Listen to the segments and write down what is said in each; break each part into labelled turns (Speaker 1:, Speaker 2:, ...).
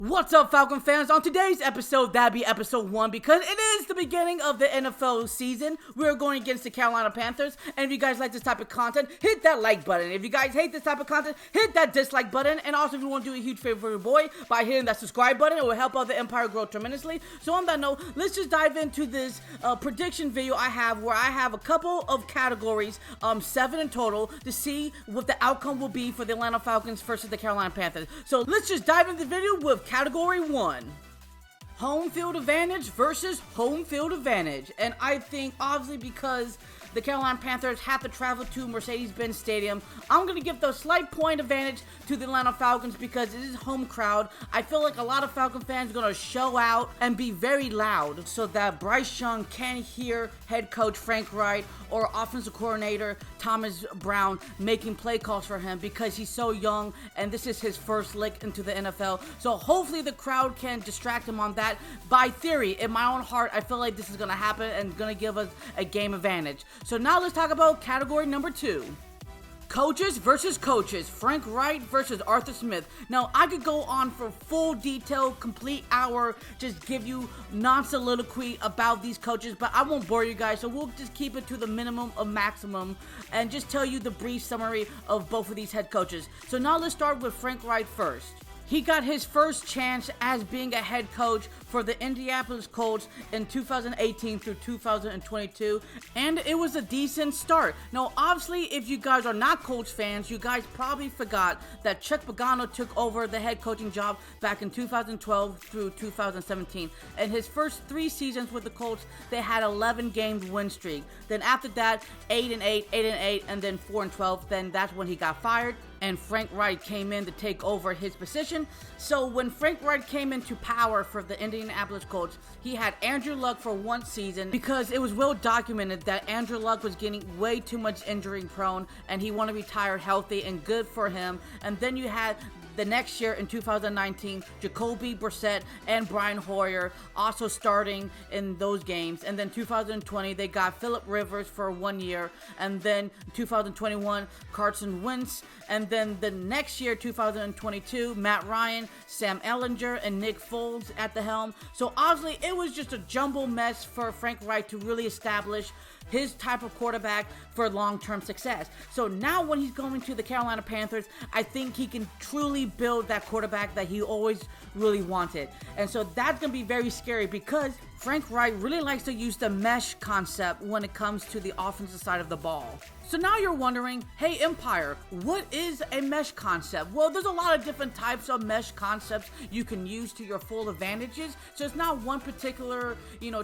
Speaker 1: What's up, Falcon fans? On today's episode, that'd be episode 1, because it is the beginning of the NFL season. We're going against the Carolina Panthers, and if you guys like this type of content, hit that like button. If you guys hate this type of content, hit that dislike button, and also if you want to do a huge favor for your boy by hitting that subscribe button, it will help out the empire grow tremendously. So on that note, let's just dive into this prediction video I have, where I have a couple of categories, 7 in total, to see what the outcome will be for the Atlanta Falcons versus the Carolina Panthers. So let's just dive into the video with Category 1. Home field advantage versus home field advantage. And I think, obviously, because the Carolina Panthers have to travel to Mercedes-Benz Stadium, I'm going to give the slight point advantage to the Atlanta Falcons because it is home crowd. I feel like a lot of Falcon fans are going to show out and be very loud so that Bryce Young can hear head coach Frank Reich or offensive coordinator Thomas Brown making play calls for him, because he's so young and this is his first lick into the NFL. So hopefully the crowd can distract him on that. By theory, in my own heart, I feel like this is going to happen and going to give us a game advantage. So now let's talk about category number 2. Coaches versus coaches. Frank Reich versus Arthur Smith. Now, I could go on for full detail, complete hour, just give you non-soliloquy about these coaches, but I won't bore you guys, so we'll just keep it to the minimum of maximum and just tell you the brief summary of both of these head coaches. So now let's start with Frank Reich first. He got his first chance as being a head coach for the Indianapolis Colts in 2018 through 2022, and it was a decent start. Now, obviously, if you guys are not Colts fans, you guys probably forgot that Chuck Pagano took over the head coaching job back in 2012 through 2017. In his first 3 seasons with the Colts, they had 11-game win streak. Then after that, 8-8, 8-8, and then 4-12. Then that's when he got fired, and Frank Reich came in to take over his position. So when Frank Reich came into power for the Indianapolis Colts, he had Andrew Luck for 1 season, because it was well documented that Andrew Luck was getting way too much injury prone and he wanted to retire healthy, and good for him. And then you had the next year in 2019, Jacoby Brissett and Brian Hoyer also starting in those games. And then 2020, they got Phillip Rivers for 1 year. And then 2021, Carson Wentz. And then the next year, 2022, Matt Ryan, Sam Ehlinger, and Nick Foles at the helm. So obviously, it was just a jumble mess for Frank Reich to really establish his type of quarterback for long-term success. So now when he's going to the Carolina Panthers, I think he can truly build that quarterback that he always really wanted. And so that's going to be very scary, because Frank Reich really likes to use the mesh concept when it comes to the offensive side of the ball. So now you're wondering, hey Empire, what is a mesh concept? Well, there's a lot of different types of mesh concepts you can use to your full advantages. So it's not one particular,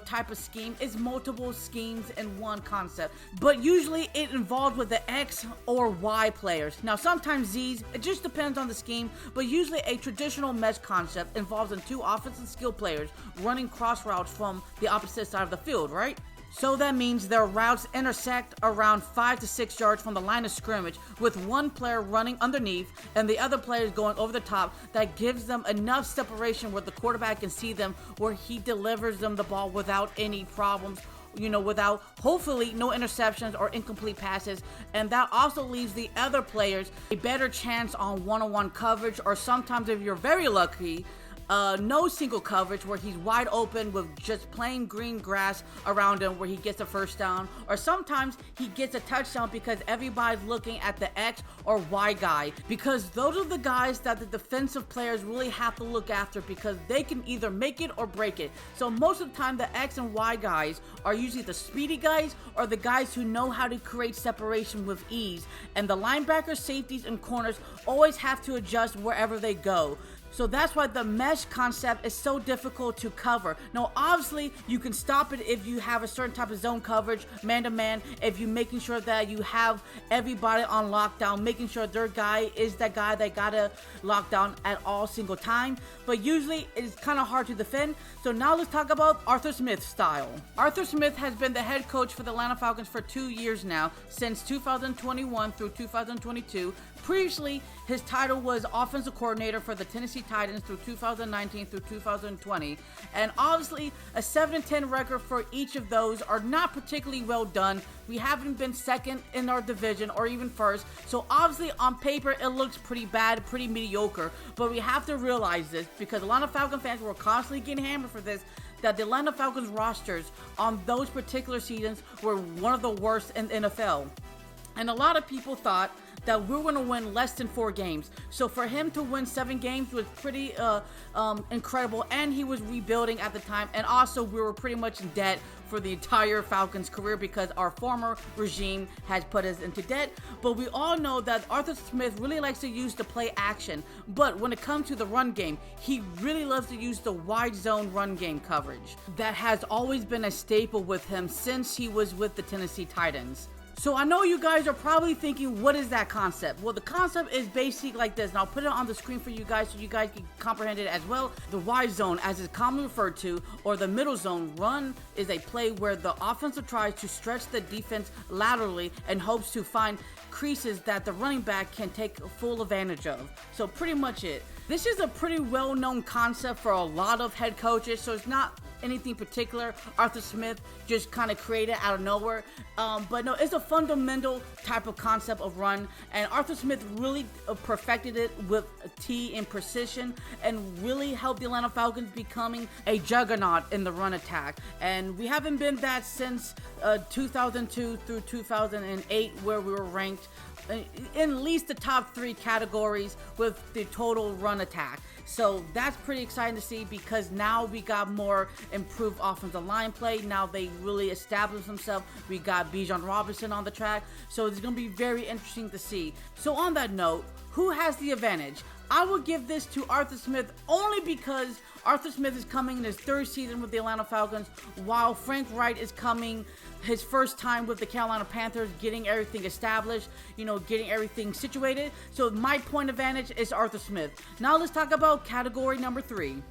Speaker 1: type of scheme. It's multiple schemes in one concept. But usually it involved with the X or Y players. Now sometimes Z's, it just depends on the scheme, but usually a traditional mesh concept involves in 2 offensive skill players running cross routes from the opposite side of the field, right? So that means their routes intersect around 5 to 6 yards from the line of scrimmage, with one player running underneath and the other player is going over the top. That gives them enough separation where the quarterback can see them, where he delivers them the ball without any problems, without, hopefully, no interceptions or incomplete passes. And that also leaves the other players a better chance on one-on-one coverage, or sometimes, if you're very lucky, no single coverage, where he's wide open with just plain green grass around him, where he gets a first down. Or sometimes he gets a touchdown because everybody's looking at the X or Y guy, because those are the guys that the defensive players really have to look after, because they can either make it or break it. So most of the time, the X and Y guys are usually the speedy guys or the guys who know how to create separation with ease, and the linebackers, safeties, and corners always have to adjust wherever they go. So that's why the mesh concept is so difficult to cover. Now, obviously, you can stop it if you have a certain type of zone coverage, man-to-man, if you're making sure that you have everybody on lockdown, making sure their guy is that guy that got to lock down at all single time. But usually, it's kind of hard to defend. So now let's talk about Arthur Smith's style. Arthur Smith has been the head coach for the Atlanta Falcons for 2 years now, since 2021 through 2022. Previously, his title was offensive coordinator for the Tennessee Tennessee Titans through 2019 through 2020. And obviously, a 7-10 record for each of those are not particularly well done. We haven't been second in our division or even first. So obviously, on paper, it looks pretty bad, pretty mediocre. But we have to realize this because a lot of Falcon fans were constantly getting hammered for this, that the Atlanta Falcons rosters on those particular seasons were one of the worst in the NFL. And a lot of people thought that we were going to win less than 4 games. So for him to win 7 games was pretty incredible. And he was rebuilding at the time. And also we were pretty much in debt for the entire Falcons career because our former regime has put us into debt. But we all know that Arthur Smith really likes to use the play action. But when it comes to the run game, he really loves to use the wide zone run game coverage. That has always been a staple with him since he was with the Tennessee Titans. So I know you guys are probably thinking, what is that concept? Well, the concept is basically like this, and I'll put it on the screen for you guys so you guys can comprehend it as well. The wide zone, as it's commonly referred to, or the middle zone run, is a play where the offensive tries to stretch the defense laterally and hopes to find creases that the running back can take full advantage of. So pretty much it. This is a pretty well-known concept for a lot of head coaches, so it's not anything particular Arthur Smith just kind of created out of nowhere. But no, it's a fundamental type of concept of run, and Arthur Smith really perfected it with a T in precision and really helped the Atlanta Falcons becoming a juggernaut in the run attack. And we haven't been that since 2002 through 2008, where we were ranked in at least the top 3 categories with the total run attack. So that's pretty exciting to see because now we got more improved offensive line play. Now they really established themselves. We got Bijan Robinson on the track. So it's going to be very interesting to see. So on that note, who has the advantage? I will give this to Arthur Smith only because Arthur Smith is coming in his 3rd season with the Atlanta Falcons, while Frank Wright is coming his first time with the Carolina Panthers, getting everything established, getting everything situated. So my point advantage is Arthur Smith. Now let's talk about category number 3.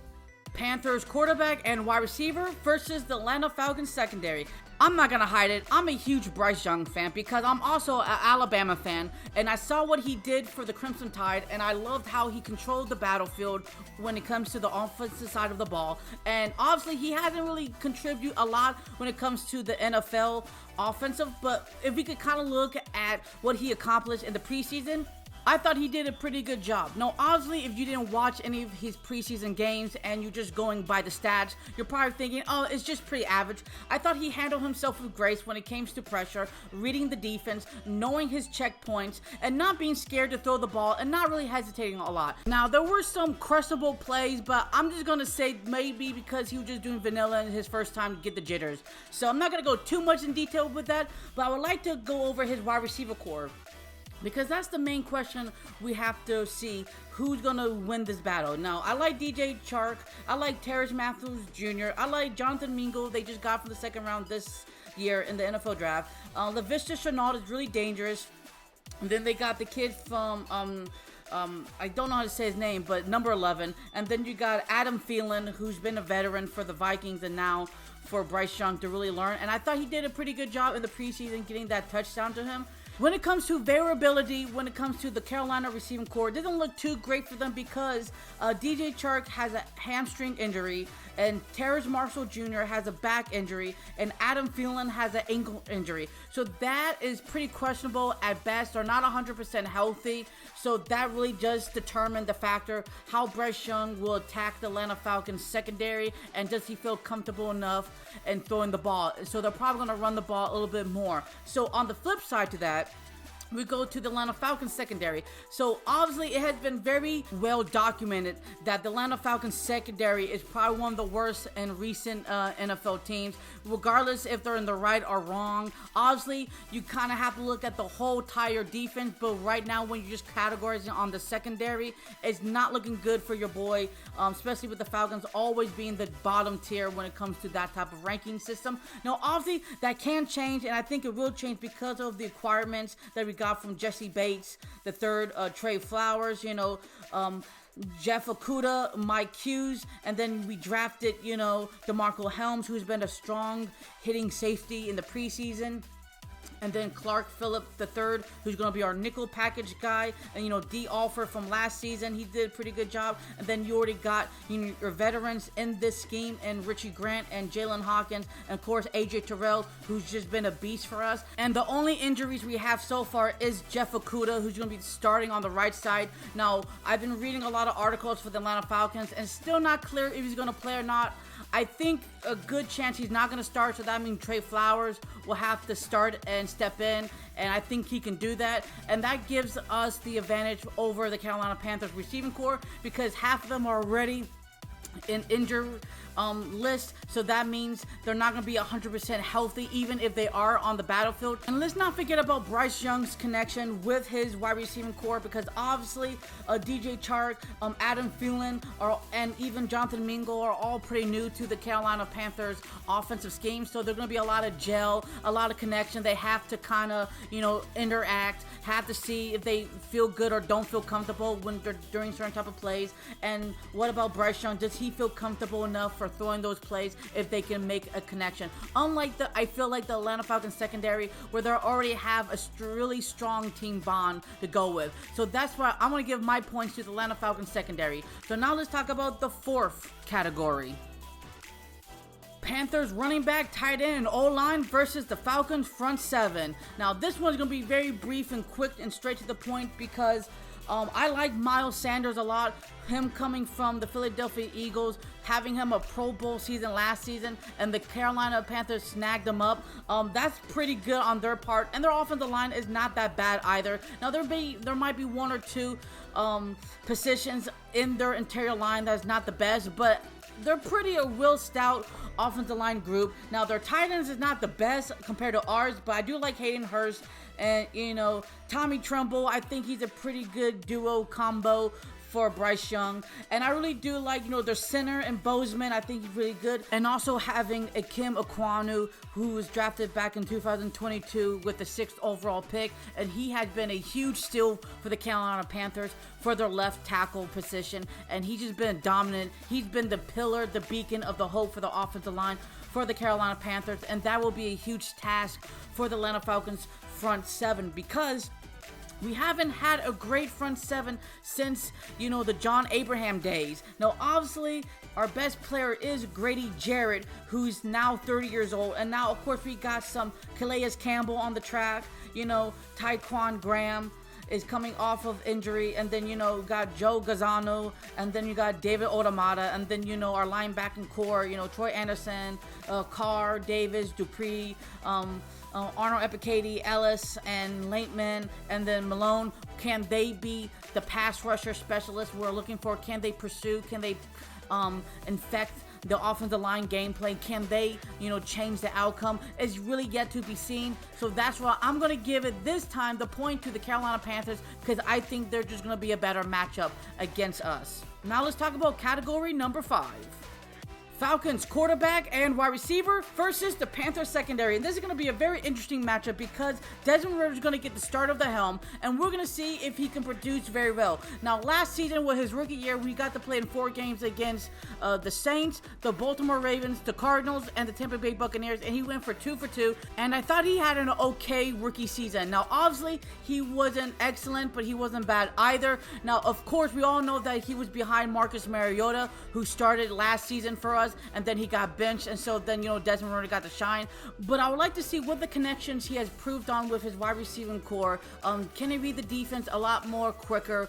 Speaker 1: Panthers quarterback and wide receiver versus the Atlanta Falcons secondary. I'm not gonna hide it, I'm a huge Bryce Young fan because I'm also an Alabama fan, and I saw what he did for the Crimson Tide, and I loved how he controlled the battlefield when it comes to the offensive side of the ball. And obviously he hasn't really contributed a lot when it comes to the NFL offensive, but if we could kind of look at what he accomplished in the preseason, I thought he did a pretty good job. Now, obviously, if you didn't watch any of his preseason games and you're just going by the stats, you're probably thinking, oh, it's just pretty average. I thought he handled himself with grace when it came to pressure, reading the defense, knowing his checkpoints, and not being scared to throw the ball and not really hesitating a lot. Now, there were some questionable plays, but I'm just going to say maybe because he was just doing vanilla in his first time to get the jitters. So I'm not going to go too much in detail with that, but I would like to go over his wide receiver core, because that's the main question we have to see who's going to win this battle. Now, I like DJ Chark. I like Terrace Matthews Jr. I like Jonathan Mingo. They just got from the 2nd round this year in the NFL draft. LaVisca Chenault is really dangerous. And then they got the kid from, I don't know how to say his name, but number 11. And then you got Adam Thielen, who's been a veteran for the Vikings and now for Bryce Young to really learn. And I thought he did a pretty good job in the preseason getting that touchdown to him. When it comes to variability, when it comes to the Carolina receiving core, it doesn't look too great for them because DJ Chark has a hamstring injury, and Terrace Marshall Jr. has a back injury, and Adam Thielen has an ankle injury. So that is pretty questionable at best. They're not 100% healthy. So that really does determine the factor how Bryce Young will attack the Atlanta Falcons secondary, and does he feel comfortable enough in throwing the ball. So they're probably going to run the ball a little bit more. So on the flip side to that, we go to the Atlanta Falcons secondary. So obviously it has been very well documented that the Atlanta Falcons secondary is probably one of the worst in recent NFL teams, regardless if they're in the right or wrong. Obviously, you kind of have to look at the whole entire defense, but right now when you're just categorizing on the secondary, it's not looking good for your boy, especially with the Falcons always being the bottom tier when it comes to that type of ranking system. Now, obviously, that can change, and I think it will change because of the acquirements that we got from Jesse Bates, the third, Trey Flowers, Jeff Okudah, Mike Hughes, and then we drafted, DeMarco Helms, who's been a strong hitting safety in the preseason. And then Clark Phillip III, who's going to be our nickel package guy. And, D. Alford from last season, he did a pretty good job. And then you already got your veterans in this scheme, and Richie Grant and Jalen Hawkins. And, of course, A.J. Terrell, who's just been a beast for us. And the only injuries we have so far is Jeff Okudah, who's going to be starting on the right side. Now, I've been reading a lot of articles for the Atlanta Falcons, and it's still not clear if he's going to play or not. I think a good chance he's not going to start, so that means Trey Flowers will have to start and step in, and I think he can do that, and that gives us the advantage over the Carolina Panthers receiving core because half of them are already in injured list, so that means they're not going to be 100% healthy even if they are on the battlefield. And let's not forget about Bryce Young's connection with his wide receiving core, because obviously DJ Chark, Adam Thielen, and even Jonathan Mingo are all pretty new to the Carolina Panthers offensive scheme, so there's going to be a lot of gel, a lot of connection. They have to kind of interact, have to see if they feel good or don't feel comfortable when they're doing certain type of plays. And what about Bryce Young? Does he feel comfortable enough for throwing those plays if they can make a connection? Unlike I feel like the Atlanta Falcons secondary, where they already have a really strong team bond to go with. So that's why I'm going to give my points to the Atlanta Falcons secondary. So now let's talk about the fourth category. Panthers running back, tight end, and O-line versus the Falcons front seven. Now this one's going to be very brief and quick and straight to the point because I like Miles Sanders a lot. Him coming from the Philadelphia Eagles, having him a Pro Bowl season last season, and the Carolina Panthers snagged him up. That's pretty good on their part, and their offensive line is not that bad either. Now there might be one or two positions in their interior line that's not the best, but they're a real stout offensive line group. Now their tight ends is not the best compared to ours, but I do like Hayden Hurst and Tommy Tremble. I think he's a pretty good duo combo for Bryce Young, and I really do like their center and Bozeman. I think he's really good, and also having Akim Ekwonu, who was drafted back in 2022 with the 6th overall pick, and he has been a huge steal for the Carolina Panthers for their left tackle position, and he's just been dominant. He's been the pillar, the beacon of the hope for the offensive line for the Carolina Panthers, and that will be a huge task for the Atlanta Falcons front seven, because we haven't had a great front seven since, the John Abraham days. Now, obviously, our best player is Grady Jarrett, who's now 30 years old. And now, of course, we got some Calais Campbell on the track. Tyquan Graham is coming off of injury. And then, got Joe Gazzano. And then you got David Otamata. And then, our linebacking core, Troy Anderson, Carr, Davis, Dupree, Arnold Epicadi, Ellis, and Lateman, and then Malone. Can they be the pass rusher specialist we're looking for? Can they pursue? Can they infect the offensive line gameplay? Can they, change the outcome? It's really yet to be seen. So that's why I'm going to give it this time the point to the Carolina Panthers, because I think they're just going to be a better matchup against us. Now let's talk about category number 5. Falcons quarterback and wide receiver versus the Panthers secondary. And this is going to be a very interesting matchup because Desmond Ridder is going to get the start of the helm, and we're going to see if he can produce very well. Now, last season with his rookie year, we got to play in 4 games against the Saints, the Baltimore Ravens, the Cardinals, and the Tampa Bay Buccaneers, and he went for 2 for 2, and I thought he had an okay rookie season. Now, obviously, he wasn't excellent, but he wasn't bad either. Now, of course, we all know that he was behind Marcus Mariota, who started last season for us, and then he got benched, and so then Desmond Ridder got to shine. But I would like to see what the connections he has proved on with his wide receiving core. Can he read the defense a lot more quicker?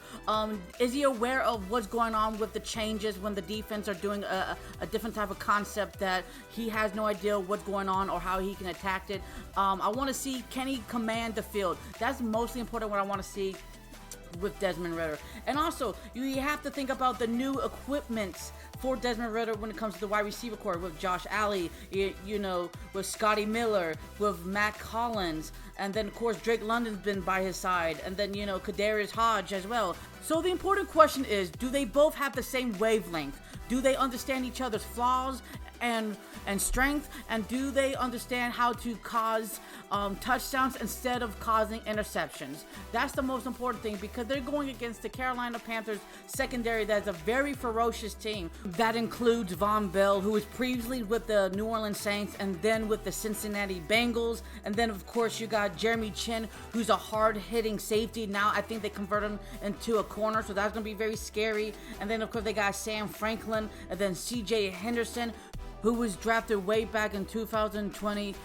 Speaker 1: Is he aware of what's going on with the changes when the defense are doing a different type of concept that he has no idea what's going on or how he can attack it? I want to see, can he command the field? That's mostly important, what I want to see with Desmond Ridder. And also, you have to think about the new equipment for Desmond Ridder when it comes to the wide receiver core, with Josh Allen, with Scotty Miller, with Matt Collins, and then of course Drake London's been by his side, and then Kadarius Hodge as well. So the important question is, do they both have the same wavelength? Do they understand each other's flaws? and strength, and do they understand how to cause touchdowns instead of causing interceptions? That's the most important thing, because they're going against the Carolina Panthers secondary that's a very ferocious team. That includes Von Bell, who was previously with the New Orleans Saints and then with the Cincinnati Bengals. And then, of course, you got Jeremy Chin, who's a hard-hitting safety. Now I think they convert him into a corner, so that's going to be very scary. And then, of course, they got Sam Franklin, and then CJ Henderson, who was drafted way back in 2020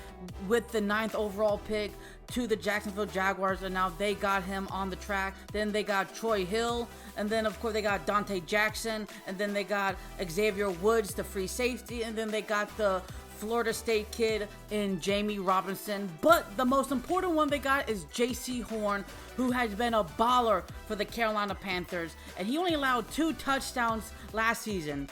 Speaker 1: with the 9th overall pick to the Jacksonville Jaguars, and now they got him on the track. Then they got Troy Hill, and then of course they got Dante Jackson, and then they got Xavier Woods, the free safety, and then they got the Florida State kid in Jamie Robinson. But the most important one they got is J.C. Horn, who has been a baller for the Carolina Panthers, and he only allowed 2 touchdowns last season.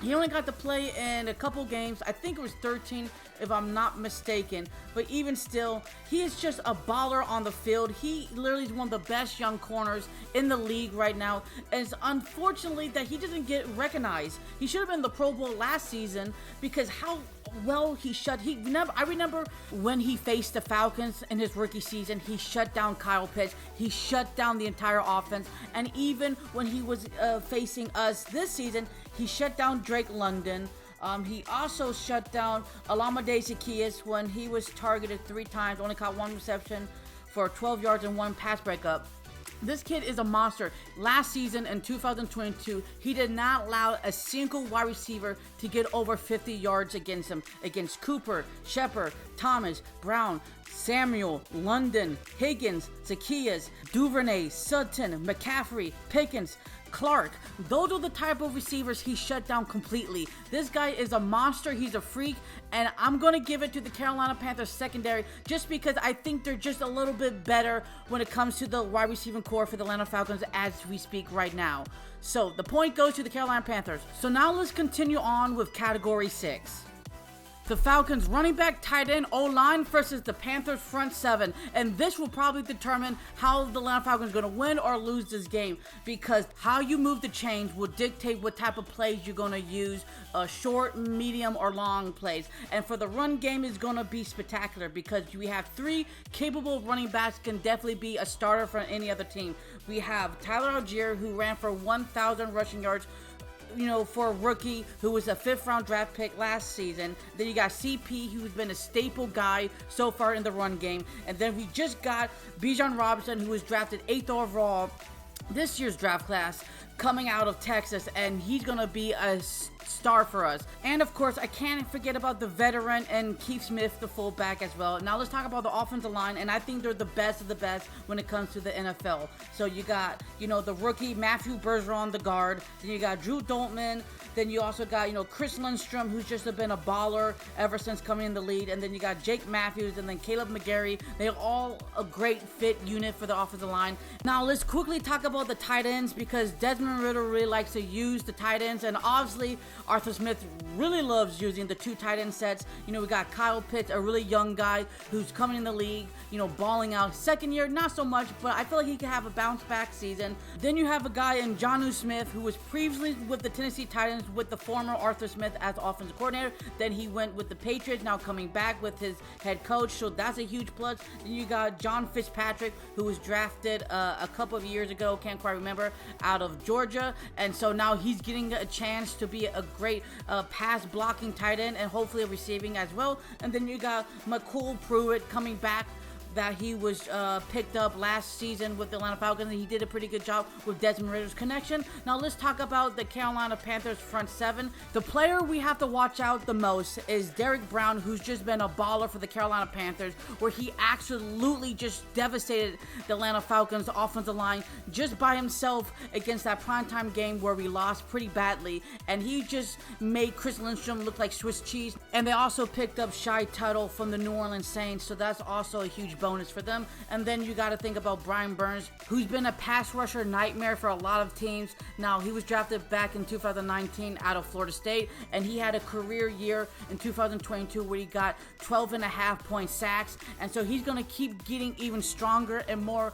Speaker 1: He only got to play in a couple games. I think it was 13, if I'm not mistaken. But even still, he is just a baller on the field. He literally is one of the best young corners in the league right now. And it's unfortunately that he doesn't get recognized. He should have been in the Pro Bowl last season, because how well I remember when he faced the Falcons in his rookie season, he shut down Kyle Pitts. He shut down the entire offense. And even when he was facing us this season, he shut down Drake London. He also shut down Olamide Zaccheaus when he was targeted 3 times, only caught 1 reception for 12 yards and 1 pass breakup. This kid is a monster. Last season in 2022, he did not allow a single wide receiver to get over 50 yards against him. Against Cooper, Shepard, Thomas, Brown, Samuel, London, Higgins, Zaccheaus, Duvernay, Sutton, McCaffrey, Pickens, Clark. Those are the type of receivers he shut down completely. This guy is a monster. He's a freak. And I'm going to give it to the Carolina Panthers secondary just because I think they're just a little bit better when it comes to the wide receiving core for the Atlanta Falcons as we speak right now. So the point goes to the Carolina Panthers. So now let's continue on with category 6. The Falcons running back, tight end, O-line versus the Panthers front 7. And this will probably determine how the Atlanta Falcons are going to win or lose this game, because how you move the chains will dictate what type of plays you're going to use, short, medium, or long plays. And for the run game, is going to be spectacular because we have 3 capable running backs, can definitely be a starter for any other team. We have Tyler Algier, who ran for 1,000 rushing yards, for a rookie who was a 5th round draft pick last season. Then you got CP, who's been a staple guy so far in the run game. And then we just got Bijan Robinson, who was drafted 8th overall this year's draft class, coming out of Texas, and he's going to be a star for us. And of course, I can't forget about the veteran and Keith Smith, the fullback, as well. Now let's talk about the offensive line, and I think they're the best of the best when it comes to the NFL. So you got, the rookie Matthew Bergeron, the guard. Then you got Drew Daltman. Then you also got, Chris Lindstrom, who's just been a baller ever since coming in the lead. And then you got Jake Matthews and then Caleb McGarry. They're all a great fit unit for the offensive line. Now let's quickly talk about the tight ends, because Desmond Ridder really likes to use the tight ends, and obviously Arthur Smith really loves using the 2 tight end sets. We got Kyle Pitts, a really young guy who's coming in the league, balling out. Second year, not so much, but I feel like he could have a bounce back season. Then you have a guy in Jonnu Smith, who was previously with the Tennessee Titans with the former Arthur Smith as offensive coordinator. Then he went with the Patriots, now coming back with his head coach, so that's a huge plus. Then you got John Fitzpatrick, who was drafted a couple of years ago, can't quite remember, out of Georgia, and so now he's getting a chance to be a great pass blocking tight end and hopefully receiving as well. And then you got McCool Pruitt coming back, that he was picked up last season with the Atlanta Falcons, and he did a pretty good job with Desmond Ridder's connection. Now let's talk about the Carolina Panthers front 7. The player we have to watch out the most is Derrick Brown, who's just been a baller for the Carolina Panthers, where he absolutely just devastated the Atlanta Falcons offensive line just by himself against that primetime game where we lost pretty badly, and he just made Chris Lindstrom look like Swiss cheese. And they also picked up Shy Tuttle from the New Orleans Saints, so that's also a huge huge bonus for them. And then you got to think about Brian Burns, who's been a pass rusher nightmare for a lot of teams. Now, he was drafted back in 2019 out of Florida State, and he had a career year in 2022 where he got 12.5-point sacks. And so he's going to keep getting even stronger and more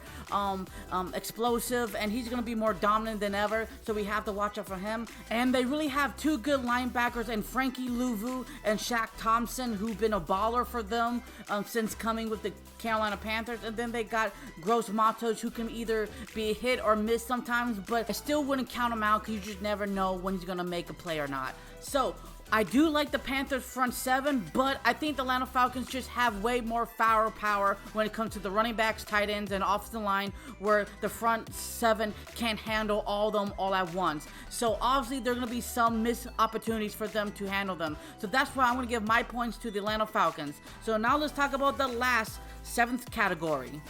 Speaker 1: explosive, and he's going to be more dominant than ever. So we have to watch out for him. And they really have two good linebackers in Frankie Louvu and Shaq Thompson, who've been a baller for them since coming with the Carolina Panthers. And then they got Gross Matos, who can either be a hit or miss sometimes, but I still wouldn't count him out because you just never know when he's going to make a play or not. So I do like the Panthers front seven, but I think the Atlanta Falcons just have way more firepower when it comes to the running backs, tight ends, and offensive line, where the front seven can't handle all of them all at once. So obviously there are going to be some missed opportunities for them to handle them. So that's why I'm going to give my points to the Atlanta Falcons. So now let's talk about the last seventh category.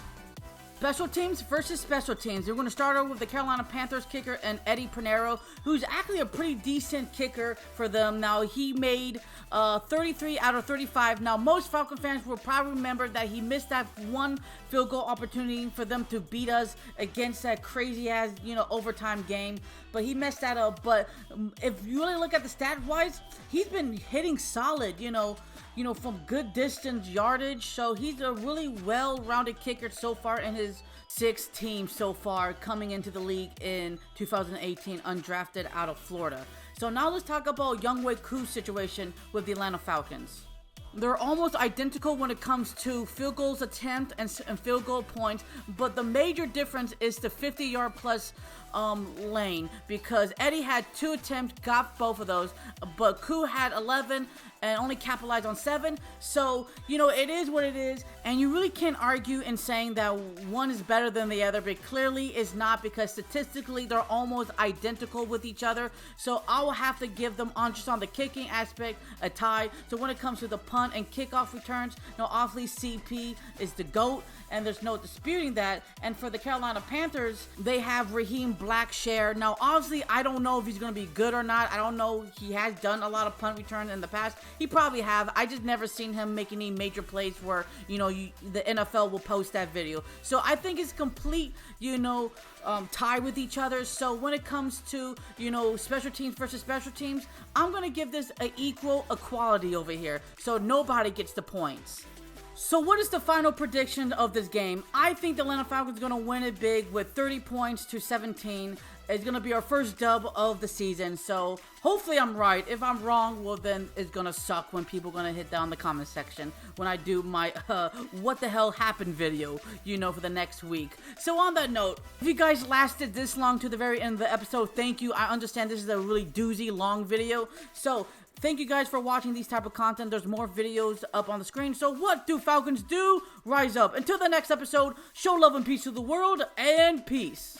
Speaker 1: Special teams versus special teams. We're going to start over with the Carolina Panthers kicker and Eddie Pinheiro, who's actually a pretty decent kicker for them. Now, he made 33 out of 35. Now, most Falcon fans will probably remember that he missed that one field goal opportunity for them to beat us against that crazy-ass, overtime game. But he messed that up. But if you really look at the stat-wise, he's been hitting solid, from good distance yardage. So he's a really well-rounded kicker so far in his 6 teams so far coming into the league in 2018, undrafted out of Florida. So now let's talk about Younghoe Koo's situation with the Atlanta Falcons. They're almost identical when it comes to field goals attempt and field goal points, but the major difference is the 50-yard plus lane, because Eddie had 2 attempts, got both of those, but Koo had 11 and only capitalized on 7. So, it is what it is, and you really can't argue in saying that one is better than the other, but clearly is not, because statistically they're almost identical with each other. So I will have to give them, just on the kicking aspect, a tie. So when it comes to the punt and kickoff returns, obviously CP is the GOAT, and there's no disputing that. And for the Carolina Panthers, they have Raheem Blackshear. Now, obviously, I don't know if he's going to be good or not. I don't know. He has done a lot of punt returns in the past. He probably have. I just never seen him make any major plays where, the NFL will post that video. So I think it's complete, tie with each other. So when it comes to, special teams versus special teams, I'm going to give this an equal equality over here. So nobody gets the points. So what is the final prediction of this game? I think the Atlanta Falcons are going to win it big with 30 points to 17. It's going to be our first dub of the season. So hopefully I'm right. If I'm wrong, well, then it's going to suck when people are going to hit down the comment section when I do my what the hell happened video, for the next week. So on that note, if you guys lasted this long to the very end of the episode, thank you. I understand this is a really doozy long video. So thank you guys for watching these type of content. There's more videos up on the screen. So what do Falcons do? Rise up. Until the next episode, show love and peace to the world, and peace.